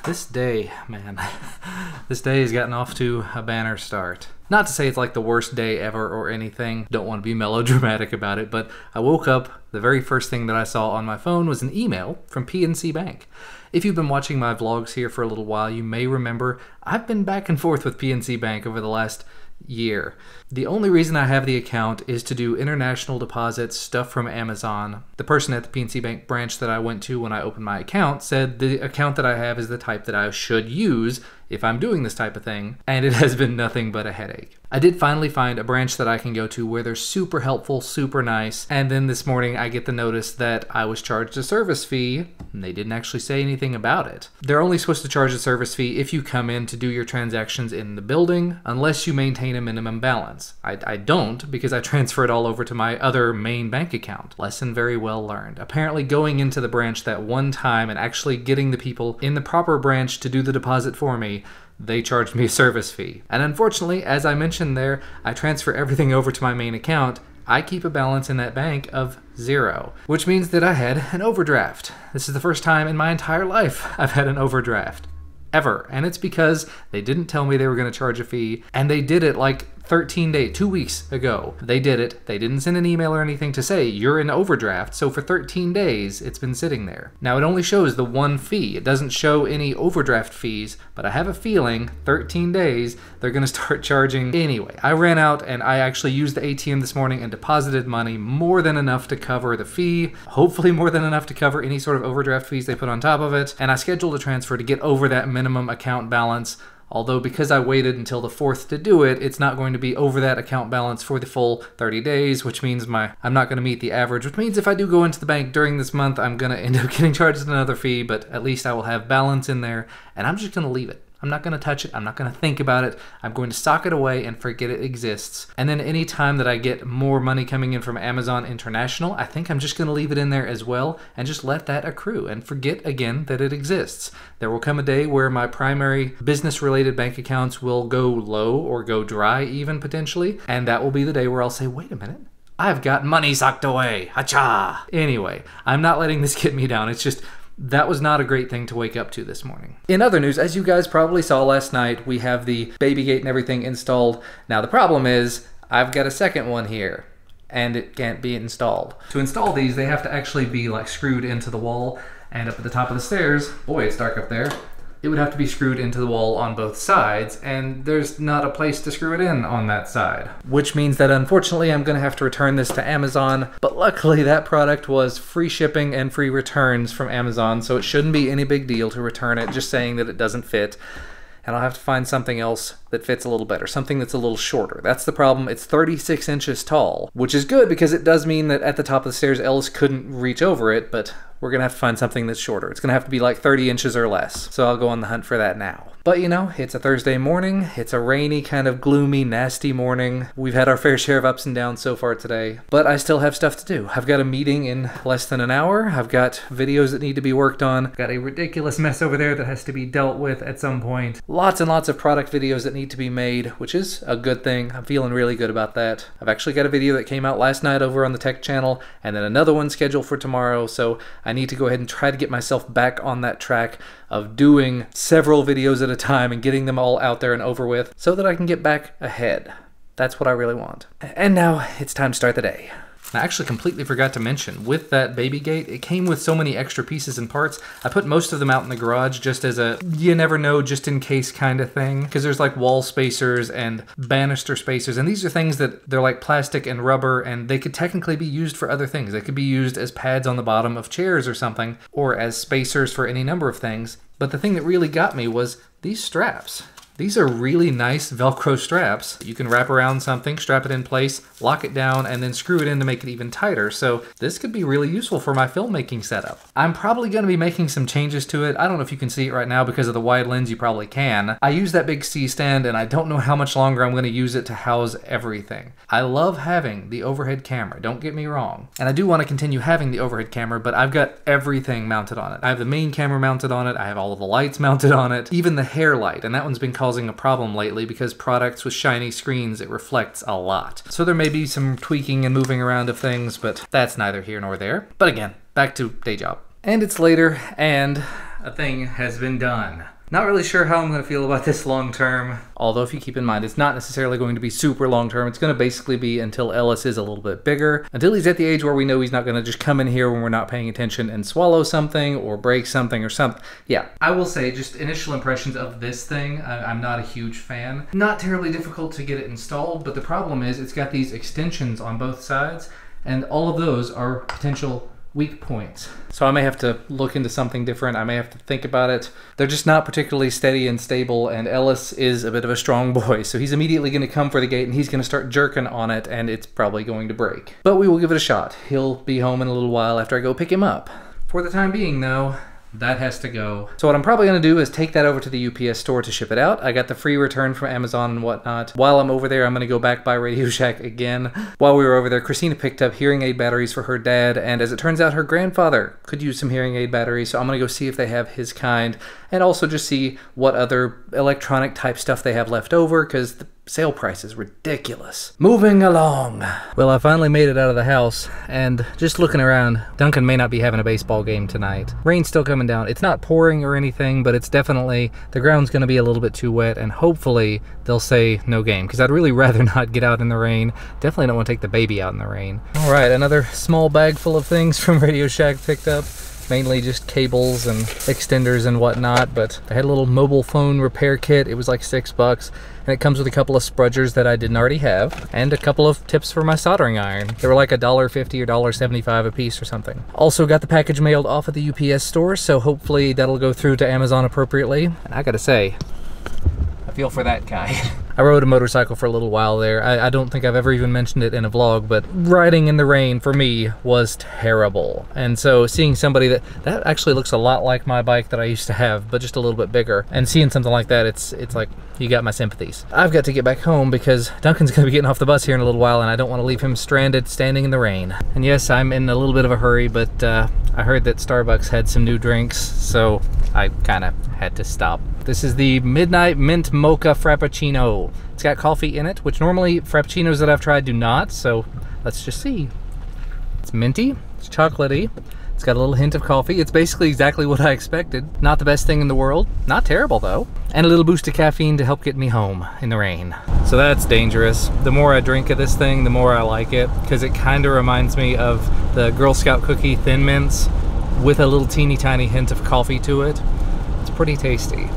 This day, man, this day has gotten off to a banner start. Not to say it's like the worst day ever or anything, don't want to be melodramatic about it, but I woke up, the very first thing that I saw on my phone was an email from PNC Bank. If you've been watching my vlogs here for a little while, you may remember I've been back and forth with PNC Bank over the last year. The only reason I have the account is to do international deposits, stuff from Amazon. The person at the PNC Bank branch that I went to when I opened my account said the account that I have is the type that I should use if I'm doing this type of thing, and it has been nothing but a headache. I did finally find a branch that I can go to where they're super helpful, super nice, and then this morning I get the notice that I was charged a service fee, and they didn't actually say anything about it. They're only supposed to charge a service fee if you come in to do your transactions in the building, unless you maintain a minimum balance. I don't, because I transfer it all over to my other main bank account. Lesson very well learned. Apparently going into the branch that one time and actually getting the people in the proper branch to do the deposit for me, they charged me a service fee. And unfortunately, as I mentioned there, I transfer everything over to my main account. I keep a balance in that bank of 0, which means that I had an overdraft. This is the first time in my entire life I've had an overdraft. Ever. And it's because they didn't tell me they were going to charge a fee, and they did it like 13 days, 2 weeks ago. They did it. They didn't send an email or anything to say you're in overdraft, so for 13 days it's been sitting there. Now it only shows the one fee. It doesn't show any overdraft fees, but I have a feeling 13 days they're going to start charging anyway. I ran out and I actually used the ATM this morning and deposited money, more than enough to cover the fee, hopefully more than enough to cover any sort of overdraft fees they put on top of it, and I scheduled a transfer to get over that minimum account balance. Although because I waited until the 4th to do it, it's not going to be over that account balance for the full 30 days, which means I'm not going to meet the average, which means if I do go into the bank during this month, I'm going to end up getting charged another fee, but at least I will have balance in there, and I'm just going to leave it. I'm not going to touch it. I'm not going to think about it. I'm going to sock it away and forget it exists. And then any time that I get more money coming in from Amazon International, I think I'm just going to leave it in there as well and just let that accrue and forget again that it exists. There will come a day where my primary business-related bank accounts will go low or go dry even potentially, and that will be the day where I'll say, wait a minute, I've got money socked away. Hacha! Anyway, I'm not letting this get me down. It's just, that was not a great thing to wake up to this morning. In other news, as you guys probably saw last night, we have the baby gate and everything installed. Now the problem is, I've got a second one here, and it can't be installed. To install these, they have to actually be like screwed into the wall, and up at the top of the stairs, boy, it's dark up there, it would have to be screwed into the wall on both sides, and there's not a place to screw it in on that side. Which means that unfortunately I'm gonna have to return this to Amazon, but luckily that product was free shipping and free returns from Amazon, so it shouldn't be any big deal to return it, just saying that it doesn't fit. And I'll have to find something else that fits a little better, something that's a little shorter. That's the problem. It's 36 inches tall, which is good because it does mean that at the top of the stairs, Ellis couldn't reach over it, but we're gonna have to find something that's shorter. It's gonna have to be like 30 inches or less. So I'll go on the hunt for that now. But you know, it's a Thursday morning. It's a rainy, kind of gloomy, nasty morning. We've had our fair share of ups and downs so far today, but I still have stuff to do. I've got a meeting in less than an hour. I've got videos that need to be worked on. I've got a ridiculous mess over there that has to be dealt with at some point. Lots and lots of product videos that need to be made, which is a good thing. I'm feeling really good about that. I've actually got a video that came out last night over on the tech channel, and then another one scheduled for tomorrow, so I need to go ahead and try to get myself back on that track of doing several videos at a time and getting them all out there and over with so that I can get back ahead. That's what I really want. And now it's time to start the day. I actually completely forgot to mention, with that baby gate, it came with so many extra pieces and parts. I put most of them out in the garage just as a you never know, just in case kind of thing. Because there's like wall spacers and banister spacers, and these are things that they're like plastic and rubber, and they could technically be used for other things. They could be used as pads on the bottom of chairs or something, or as spacers for any number of things. But the thing that really got me was these straps. These are really nice Velcro straps. You can wrap around something, strap it in place, lock it down, and then screw it in to make it even tighter. So this could be really useful for my filmmaking setup. I'm probably gonna be making some changes to it. I don't know if you can see it right now because of the wide lens, you probably can. I use that big C stand and I don't know how much longer I'm gonna use it to house everything. I love having the overhead camera, don't get me wrong. And I do wanna continue having the overhead camera, but I've got everything mounted on it. I have the main camera mounted on it, I have all of the lights mounted on it, even the hair light, and that one's been causing a problem lately because products with shiny screens, it reflects a lot. So there may be some tweaking and moving around of things, but that's neither here nor there. But again, back to day job. And it's later, and a thing has been done. Not really sure how I'm going to feel about this long term. Although if you keep in mind, it's not necessarily going to be super long term. It's going to basically be until Ellis is a little bit bigger. Until he's at the age where we know he's not going to just come in here when we're not paying attention and swallow something or break something or something. Yeah, I will say just initial impressions of this thing, I'm not a huge fan. Not terribly difficult to get it installed, but the problem is it's got these extensions on both sides, and all of those are potential weak points. So I may have to look into something different. I may have to think about it. They're just not particularly steady and stable, and Ellis is a bit of a strong boy, so he's immediately going to come for the gate and he's going to start jerking on it, and it's probably going to break. But we will give it a shot. He'll be home in a little while after I go pick him up. For the time being though, that has to go. So what I'm probably going to do is take that over to the UPS store to ship it out. I got the free return from Amazon and whatnot. While I'm over there, I'm going to go back by Radio Shack again. While we were over there, Christina picked up hearing aid batteries for her dad, and as it turns out, her grandfather could use some hearing aid batteries, so I'm going to go see if they have his kind, and also just see what other electronic type stuff they have left over, because the sale price is ridiculous. Moving along. Well, I finally made it out of the house, and just looking around, Duncan may not be having a baseball game tonight. Rain's still coming down. It's not pouring or anything, but it's definitely, the ground's going to be a little bit too wet, and hopefully they'll say no game, because I'd really rather not get out in the rain. Definitely don't want to take the baby out in the rain. All right, another small bag full of things from Radio Shack picked up. Mainly just cables and extenders and whatnot, but I had a little mobile phone repair kit. It was like $6, and it comes with a couple of sprudgers that I didn't already have, and a couple of tips for my soldering iron. They were like $1.50 or $1.75 a piece or something. Also got the package mailed off at the UPS store, so hopefully that'll go through to Amazon appropriately. And I gotta say, I feel for that guy. I rode a motorcycle for a little while there. I don't think I've ever even mentioned it in a vlog, but riding in the rain for me was terrible. And so seeing somebody that actually looks a lot like my bike that I used to have, but just a little bit bigger, and seeing something like that, it's like, you got my sympathies. I've got to get back home because Duncan's gonna be getting off the bus here in a little while, and I don't want to leave him stranded standing in the rain. And yes, I'm in a little bit of a hurry, but I heard that Starbucks had some new drinks, so I kind of had to stop. This is the Midnight Mint Mocha Frappuccino. It's got coffee in it, which normally Frappuccinos that I've tried do not, so let's just see. It's minty, it's chocolatey, it's got a little hint of coffee. It's basically exactly what I expected. Not the best thing in the world, not terrible though. And a little boost of caffeine to help get me home in the rain. So that's dangerous. The more I drink of this thing, the more I like it, because it kind of reminds me of the Girl Scout cookie Thin Mints with a little teeny tiny hint of coffee to it. It's pretty tasty.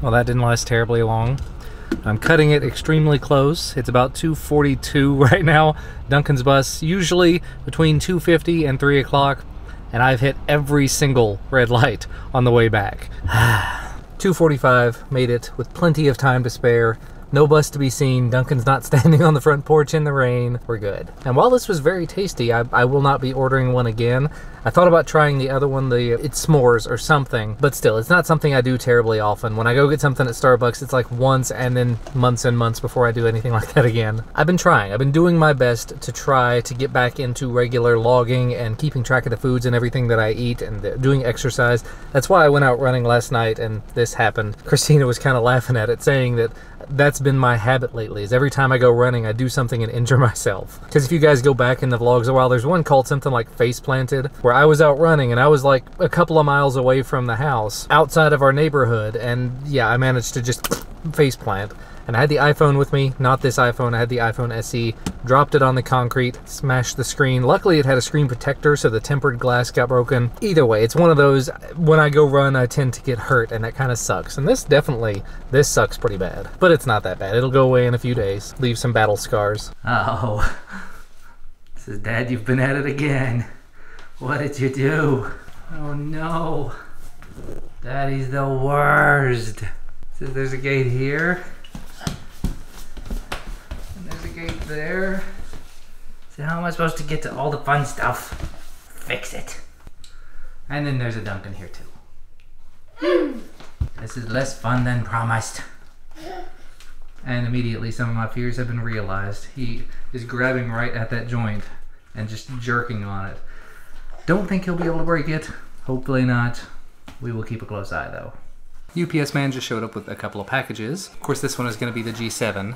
Well, that didn't last terribly long. I'm cutting it extremely close. It's about 2:42 right now. Duncan's bus usually between 2:50 and 3 o'clock, and I've hit every single red light on the way back. 2:45, made it with plenty of time to spare. No bus to be seen. Duncan's not standing on the front porch in the rain. We're good. And while this was very tasty, I will not be ordering one again. I thought about trying the other one, it's s'mores or something, but still, it's not something I do terribly often. When I go get something at Starbucks, it's like once and then months and months before I do anything like that again. I've been trying. I've been doing my best to try to get back into regular logging and keeping track of the foods and everything that I eat and doing exercise. That's why I went out running last night and this happened. Christina was kind of laughing at it, saying that that's been my habit lately, is every time I go running, I do something and injure myself. Because if you guys go back in the vlogs a while, there's one called something like Face Planted, where I was out running and I was like a couple of miles away from the house, outside of our neighborhood, and yeah, I managed to just face plant. And I had the iPhone with me, not this iPhone, I had the iPhone SE, dropped it on the concrete, smashed the screen. Luckily it had a screen protector, so the tempered glass got broken. Either way, it's one of those, when I go run, I tend to get hurt, and that kind of sucks. And this sucks pretty bad. But it's not that bad. It'll go away in a few days. Leave some battle scars. Oh, says, Dad, you've been at it again. What did you do? Oh no. Daddy's the worst. Says there's a gate here. Gate there. So how am I supposed to get to all the fun stuff? Fix it. And then there's a Duncan here too. This is less fun than promised. And immediately some of my fears have been realized. He is grabbing right at that joint and just jerking on it. Don't think he'll be able to break it. Hopefully not. We will keep a close eye though. UPS man just showed up with a couple of packages. Of course this one is going to be the G7.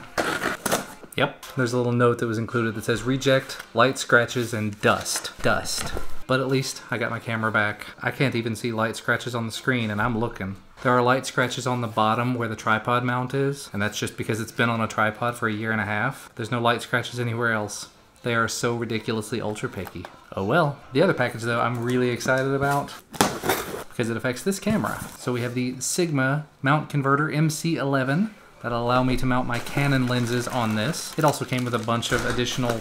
Yep, there's a little note that was included that says reject, light scratches, and dust. Dust. but at least I got my camera back. I can't even see light scratches on the screen, and I'm looking. There are light scratches on the bottom where the tripod mount is, and that's just because it's been on a tripod for a year and a half. There's no light scratches anywhere else. They are so ridiculously ultra picky. Oh well. The other package though I'm really excited about because it affects this camera. So we have the Sigma mount converter MC11 that'll allow me to mount my Canon lenses on this. It also came with a bunch of additional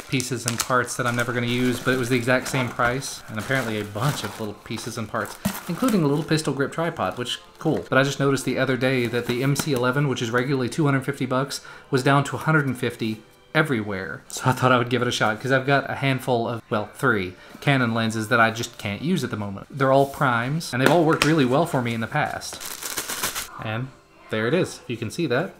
pieces and parts that I'm never going to use, but it was the exact same price, and apparently a bunch of little pieces and parts, including a little pistol grip tripod, which cool. But I just noticed the other day that the MC11, which is regularly $250, was down to $150 everywhere. So I thought I would give it a shot because I've got a handful of, well, 3 Canon lenses that I just can't use at the moment. They're all primes, and they've all worked really well for me in the past. And there it is. You can see that.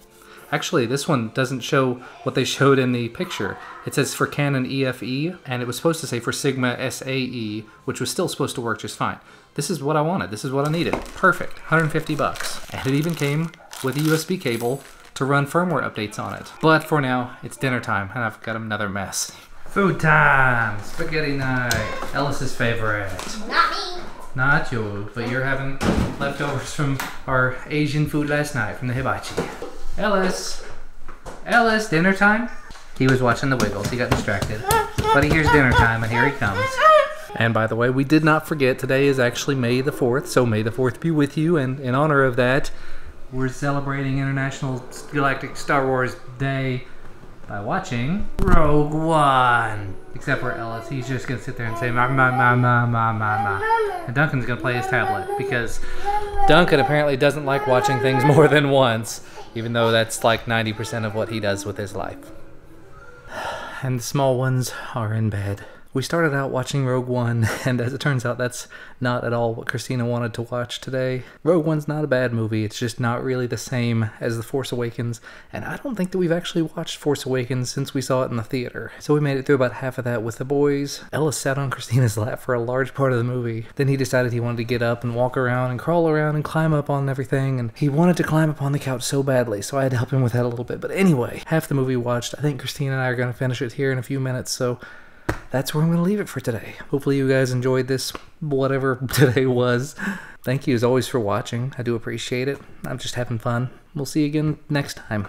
Actually, this one doesn't show what they showed in the picture. It says for Canon EFE, and it was supposed to say for Sigma SAE, which was still supposed to work just fine. This is what I wanted. This is what I needed. Perfect. $150. And it even came with a USB cable to run firmware updates on it. But for now, it's dinner time, and I've got another mess. Food time! Spaghetti night. Ellis's favorite. Not me. Not you, but you're having leftovers from our Asian food last night from the hibachi. Ellis! Ellis, dinner time? He was watching the Wiggles, he got distracted. But he hears dinner time, and here he comes. And by the way, we did not forget, today is actually May the 4th, so May the 4th be with you, and in honor of that, we're celebrating International Galactic Star Wars Day by watching Rogue One. Except for Ellis, he's just gonna sit there and say ma ma ma ma ma ma ma. And Duncan's gonna play his tablet because Duncan apparently doesn't like watching things more than once, even though that's like 90% of what he does with his life. And the small ones are in bed. We started out watching Rogue One, and as it turns out, that's not at all what Christina wanted to watch today. Rogue One's not a bad movie, it's just not really the same as The Force Awakens, and I don't think that we've actually watched Force Awakens since we saw it in the theater. So we made it through about half of that with the boys. Ellis sat on Christina's lap for a large part of the movie. Then he decided he wanted to get up and walk around and crawl around and climb up on everything, and he wanted to climb up on the couch so badly, so I had to help him with that a little bit. But anyway, half the movie watched. I think Christina and I are going to finish it here in a few minutes, so that's where I'm going to leave it for today. Hopefully you guys enjoyed this, whatever today was. Thank you as always for watching. I do appreciate it. I'm just having fun. We'll see you again next time.